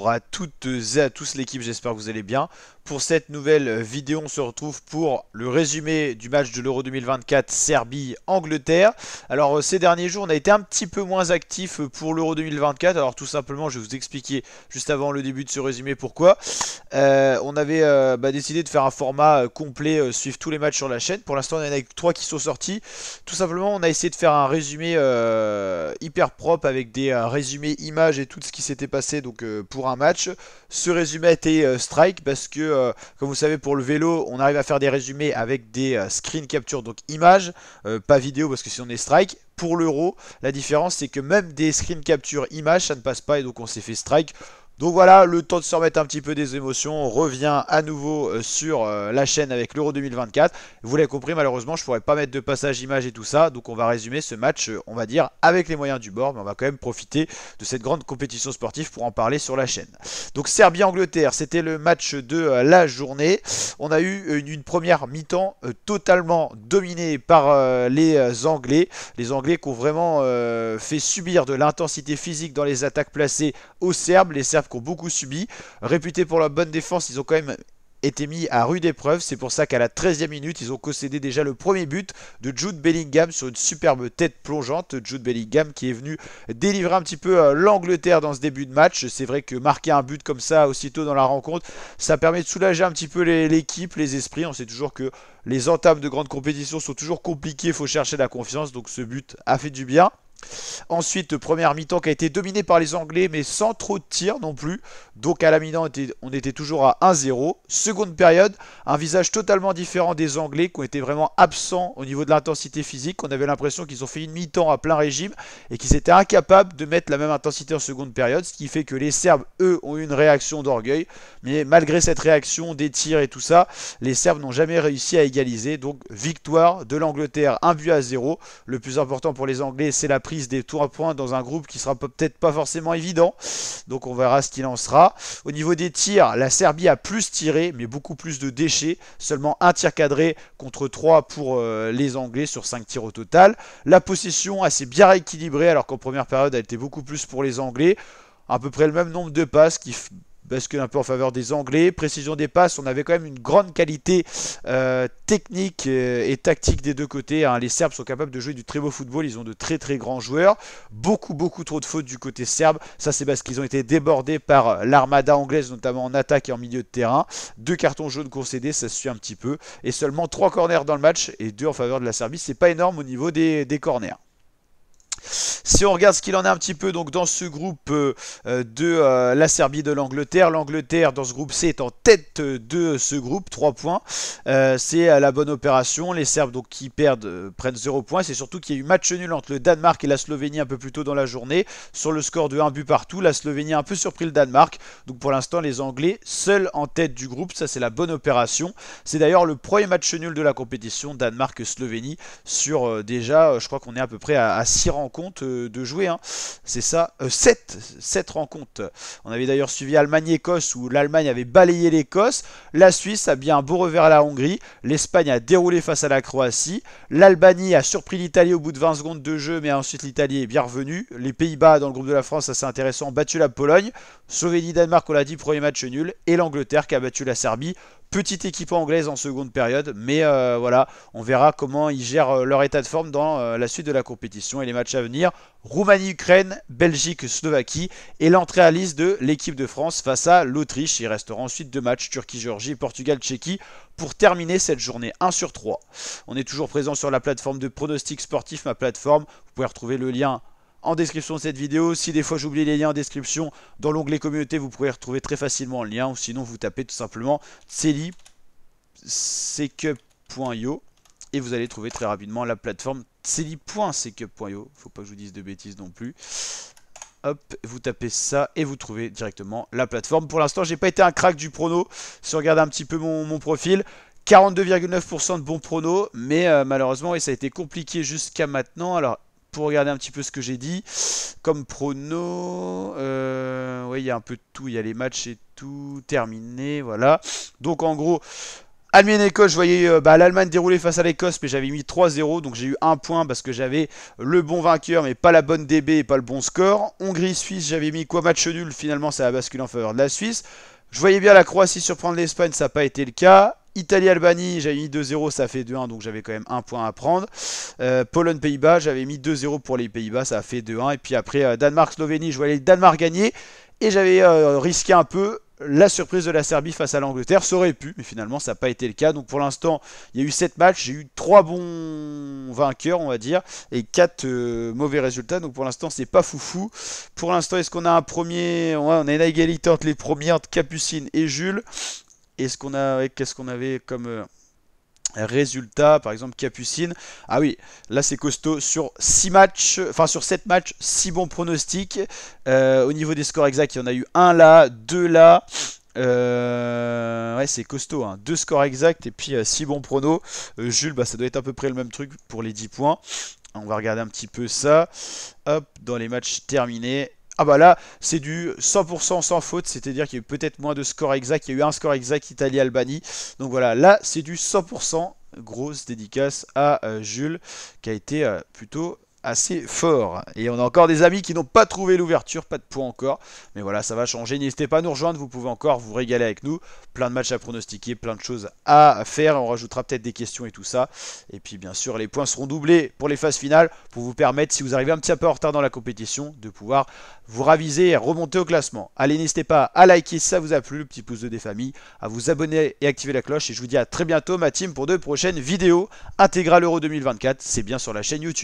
Bonjour à toutes et à tous l'équipe, j'espère que vous allez bien. Pour cette nouvelle vidéo, on se retrouve pour le résumé du match de l'Euro 2024 Serbie-Angleterre. Alors ces derniers jours, on a été un petit peu moins actif pour l'Euro 2024. Alors tout simplement, je vais vous expliquer juste avant le début de ce résumé pourquoi. On avait décidé de faire un format complet, suivre tous les matchs sur la chaîne. Pour l'instant, il y en a que 3 qui sont sortis. Tout simplement, on a essayé de faire un résumé hyper propre avec des résumés images et tout ce qui s'était passé donc pour un match. Ce résumé a été strike parce que, comme vous savez, pour le vélo, on arrive à faire des résumés avec des screen capture, donc images, pas vidéo parce que si on est strike. Pour l'euro, la différence c'est que même des screen capture images, ça ne passe pas et donc on s'est fait strike. Donc voilà, le temps de se remettre un petit peu des émotions, on revient à nouveau sur la chaîne avec l'Euro 2024. Vous l'avez compris, malheureusement, je ne pourrais pas mettre de passage image et tout ça, donc on va résumer ce match, on va dire, avec les moyens du bord, mais on va quand même profiter de cette grande compétition sportive pour en parler sur la chaîne. Donc Serbie-Angleterre, c'était le match de la journée. On a eu une première mi-temps totalement dominée par les Anglais. Les Anglais qui ont vraiment fait subir de l'intensité physique dans les attaques placées aux Serbes. Les Serbes qui ont beaucoup subi. Réputés pour la bonne défense, ils ont quand même été mis à rude épreuve. C'est pour ça qu'à la 13e minute, ils ont concédé déjà le premier but de Jude Bellingham sur une superbe tête plongeante. Jude Bellingham qui est venu délivrer un petit peu l'Angleterre dans ce début de match. C'est vrai que marquer un but comme ça aussitôt dans la rencontre, ça permet de soulager un petit peu l'équipe, les esprits. On sait toujours que les entames de grandes compétitions sont toujours compliquées, il faut chercher la confiance. Donc ce but a fait du bien. Ensuite, première mi-temps qui a été dominée par les Anglais, mais sans trop de tirs non plus. Donc à la mi-temps, on était toujours à 1-0. Seconde période, un visage totalement différent des Anglais qui ont été vraiment absents au niveau de l'intensité physique. On avait l'impression qu'ils ont fait une mi-temps à plein régime et qu'ils étaient incapables de mettre la même intensité en seconde période. Ce qui fait que les Serbes, eux, ont eu une réaction d'orgueil. Mais malgré cette réaction, des tirs et tout ça, les Serbes n'ont jamais réussi à égaliser. Donc victoire de l'Angleterre, 1-0. Le plus important pour les Anglais, c'est la prise des 3 points dans un groupe qui sera peut-être pas forcément évident. Donc on verra ce qu'il en sera. Au niveau des tirs, la Serbie a plus tiré, mais beaucoup plus de déchets. Seulement un tir cadré contre 3 pour les Anglais sur 5 tirs au total. La possession assez bien rééquilibrée, alors qu'en première période, elle était beaucoup plus pour les Anglais. À peu près le même nombre de passes qui bascule un peu en faveur des Anglais. Précision des passes, on avait quand même une grande qualité technique et tactique des deux côtés. Hein. Les Serbes sont capables de jouer du très beau football, ils ont de très très grands joueurs. Beaucoup trop de fautes du côté serbe. Ça c'est parce qu'ils ont été débordés par l'armada anglaise, notamment en attaque et en milieu de terrain. 2 cartons jaunes concédés, ça se suit un petit peu. Et seulement 3 corners dans le match et 2 en faveur de la Serbie. C'est pas énorme au niveau des corners. Si on regarde ce qu'il en est un petit peu donc dans ce groupe de la Serbie et de l'Angleterre, l'Angleterre dans ce groupe C est en tête de ce groupe, 3 points. C'est la bonne opération. Les Serbes donc qui perdent prennent 0 points. C'est surtout qu'il y a eu match nul entre le Danemark et la Slovénie un peu plus tôt dans la journée sur le score de 1 but partout. La Slovénie a un peu surpris le Danemark. Donc pour l'instant les Anglais seuls en tête du groupe. Ça c'est la bonne opération. C'est d'ailleurs le premier match nul de la compétition Danemark-Slovénie sur déjà je crois qu'on est à peu près à 6 rencontres de jouer, hein. C'est ça, 7 rencontres. On avait d'ailleurs suivi Allemagne-Écosse où l'Allemagne avait balayé l'Écosse. La Suisse a bien un beau revers à la Hongrie. L'Espagne a déroulé face à la Croatie. L'Albanie a surpris l'Italie au bout de 20 secondes de jeu, mais ensuite l'Italie est bien revenue. Les Pays-Bas dans le groupe de la France, assez intéressant, ont battu la Pologne. Slovénie-Danemark, on l'a dit, premier match nul. Et l'Angleterre qui a battu la Serbie. Petite équipe anglaise en seconde période, mais voilà, on verra comment ils gèrent leur état de forme dans la suite de la compétition et les matchs à venir. Roumanie-Ukraine, Belgique-Slovaquie et l'entrée à liste de l'équipe de France face à l'Autriche. Il restera ensuite 2 matchs, Turquie-Géorgie et Portugal-Tchéquie pour terminer cette journée 1 sur 3. On est toujours présent sur la plateforme de pronostic sportif, ma plateforme. Vous pouvez retrouver le lien en description de cette vidéo. Si des fois j'oublie les liens en description, dans l'onglet communauté, vous pourrez retrouver très facilement le lien. Ou sinon, vous tapez tout simplement tseli.secup.io et vous allez trouver très rapidement la plateforme tseli.secup.io. Faut pas que je vous dise de bêtises non plus. Hop, vous tapez ça et vous trouvez directement la plateforme. Pour l'instant, j'ai pas été un crack du prono. Si on regarde un petit peu mon profil, 42,9% de bons pronos, mais malheureusement, oui, ça a été compliqué jusqu'à maintenant. Alors, pour regarder un petit peu ce que j'ai dit, comme prono, ouais, il y a un peu de tout, il y a les matchs et tout terminé, voilà. Donc en gros, Allemagne-Écosse, je voyais l'Allemagne dérouler face à l'Écosse, mais j'avais mis 3-0, donc j'ai eu un point parce que j'avais le bon vainqueur, mais pas la bonne DB et pas le bon score. Hongrie-Suisse, j'avais mis quoi, match nul, finalement ça a basculé en faveur de la Suisse. Je voyais bien la Croatie surprendre l'Espagne, ça n'a pas été le cas. Italie-Albanie, j'avais mis 2-0, ça fait 2-1, donc j'avais quand même un point à prendre. Pologne-Pays-Bas, j'avais mis 2-0 pour les Pays-Bas, ça a fait 2-1. Et puis après, Danemark-Slovénie, je voyais le Danemark gagner. Et j'avais risqué un peu la surprise de la Serbie face à l'Angleterre. Ça aurait pu, mais finalement, ça n'a pas été le cas. Donc pour l'instant, il y a eu 7 matchs. J'ai eu 3 bons vainqueurs, on va dire, et 4 mauvais résultats. Donc pour l'instant, c'est pas foufou. Pour l'instant, est-ce qu'on a un premier... Ouais, on a une égalité entre les premiers, entre Capucine et Jules. Est-ce qu'on a... Qu'est-ce qu'on avait comme... résultat, par exemple Capucine. Ah oui, là c'est costaud sur 6 matchs, enfin sur 7 matchs, 6 bons pronostics. Au niveau des scores exacts, il y en a eu 1 là, 2 là. Ouais, c'est costaud, hein. 2 scores exacts et puis 6 bons pronos. Jules, ça doit être à peu près le même truc pour les 10 points. On va regarder un petit peu ça. Hop, dans les matchs terminés. Ah bah là, c'est du 100% sans faute, c'est-à-dire qu'il y a eu peut-être moins de scores exacts, il y a eu un score exact Italie-Albanie. Donc voilà, là c'est du 100%, grosse dédicace à Jules, qui a été plutôt assez fort. Et on a encore des amis qui n'ont pas trouvé l'ouverture, pas de points encore. Mais voilà, ça va changer, n'hésitez pas à nous rejoindre, vous pouvez encore vous régaler avec nous. Plein de matchs à pronostiquer, plein de choses à faire, on rajoutera peut-être des questions et tout ça. Et puis bien sûr, les points seront doublés pour les phases finales, pour vous permettre, si vous arrivez un petit peu en retard dans la compétition, de pouvoir vous raviser et remonter au classement. Allez, n'hésitez pas à liker si ça vous a plu, le petit pouce de des familles, à vous abonner et activer la cloche. Et je vous dis à très bientôt ma team pour de prochaines vidéos intégrales Euro 2024, c'est bien sur la chaîne YouTube.